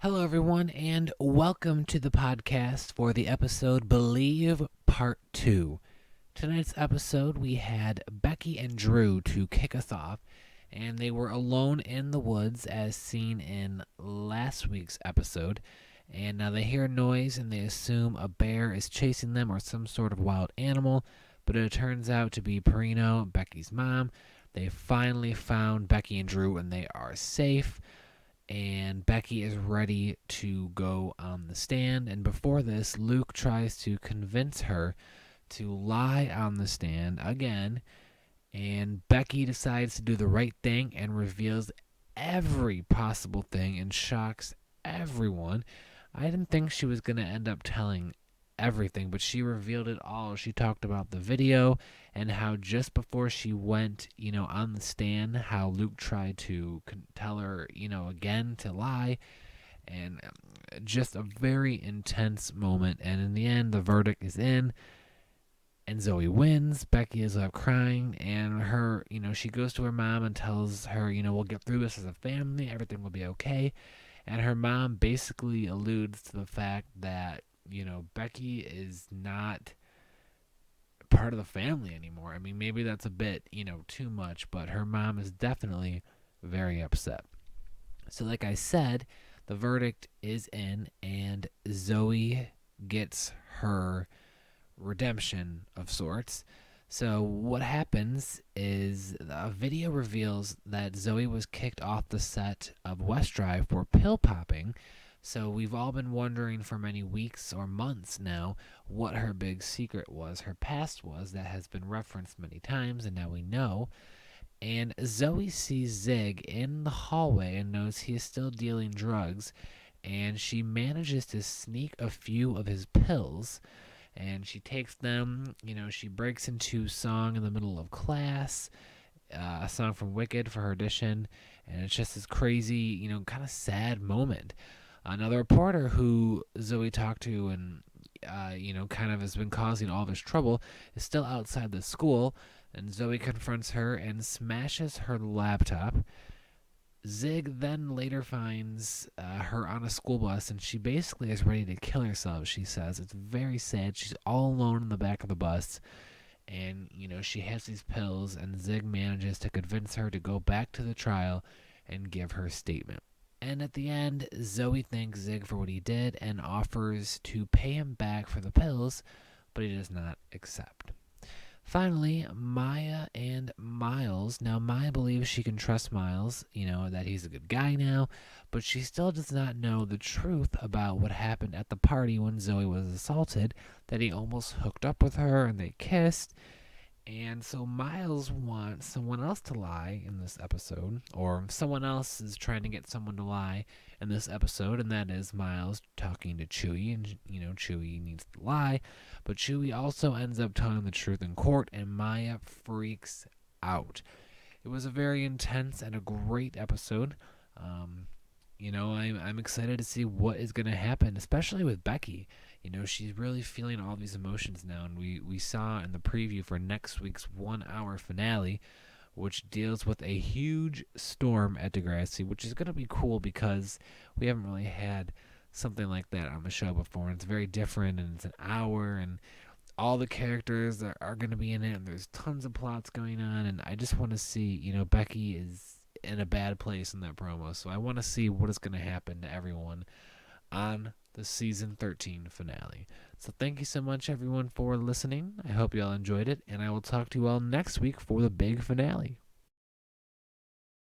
Hello, everyone, and welcome to the podcast for the episode Believe Part 2. Tonight's episode, we had Becky and Drew to kick us off, and they were alone in the woods as seen in last week's episode. And now they hear a noise and they assume a bear is chasing them or some sort of wild animal, but it turns out to be Perino, Becky's mom. They finally found Becky and Drew and they are safe, and Becky is ready to go on the stand. And before this, Luke tries to convince her to lie on the stand again, and Becky decides to do the right thing and reveals every possible thing and shocks everyone. I didn't think she was going to end up telling everything, but she revealed it all. She talked about the video and how just before she went, on the stand, how Luke tried to tell her, again to lie, and just a very intense moment. And in the end, the verdict is in, and Zoe wins. Becky is left crying, and she goes to her mom and tells her, we'll get through this as a family, everything will be okay. And her mom basically alludes to the fact that Becky is not part of the family anymore. I mean, maybe that's a bit, too much, but her mom is definitely very upset. So, like I said, the verdict is in, and Zoe gets her redemption of sorts. So, what happens is a video reveals that Zoe was kicked off the set of West Drive for pill popping. So we've all been wondering for many weeks or months now what her big secret was, her past was, that has been referenced many times, and now we know. And Zoe sees Zig in the hallway and knows he is still dealing drugs, and she manages to sneak a few of his pills, and she takes them. She breaks into song in the middle of class, a song from Wicked for her audition, and it's just this crazy, kind of sad moment. Another reporter who Zoe talked to and, kind of has been causing all this trouble is still outside the school, and Zoe confronts her and smashes her laptop. Zig then later finds her on a school bus, and she basically is ready to kill herself, she says. It's very sad. She's all alone in the back of the bus, and, she has these pills, and Zig manages to convince her to go back to the trial and give her statement. And at the end, Zoe thanks Zig for what he did and offers to pay him back for the pills, but he does not accept. Finally, Maya and Miles. Now, Maya believes she can trust Miles, that he's a good guy now, but she still does not know the truth about what happened at the party when Zoe was assaulted, that he almost hooked up with her and they kissed. And so Miles wants someone else to lie in this episode, or someone else is trying to get someone to lie in this episode, and that is Miles talking to Chewie, and, Chewie needs to lie, but Chewie also ends up telling the truth in court, and Maya freaks out. It was a very intense and a great episode. I'm excited to see what is going to happen, especially with Becky. She's really feeling all these emotions now, and we saw in the preview for next week's 1 hour finale, which deals with a huge storm at Degrassi, which is going to be cool because we haven't really had something like that on the show before, and it's very different, and it's an hour, and all the characters are going to be in it, and there's tons of plots going on, and I just want to see, Becky is in a bad place in that promo, so I want to see what is going to happen to everyone on the season 13 finale. So thank you so much, everyone, for listening. I hope you all enjoyed it, and I will talk to you all next week for the big finale.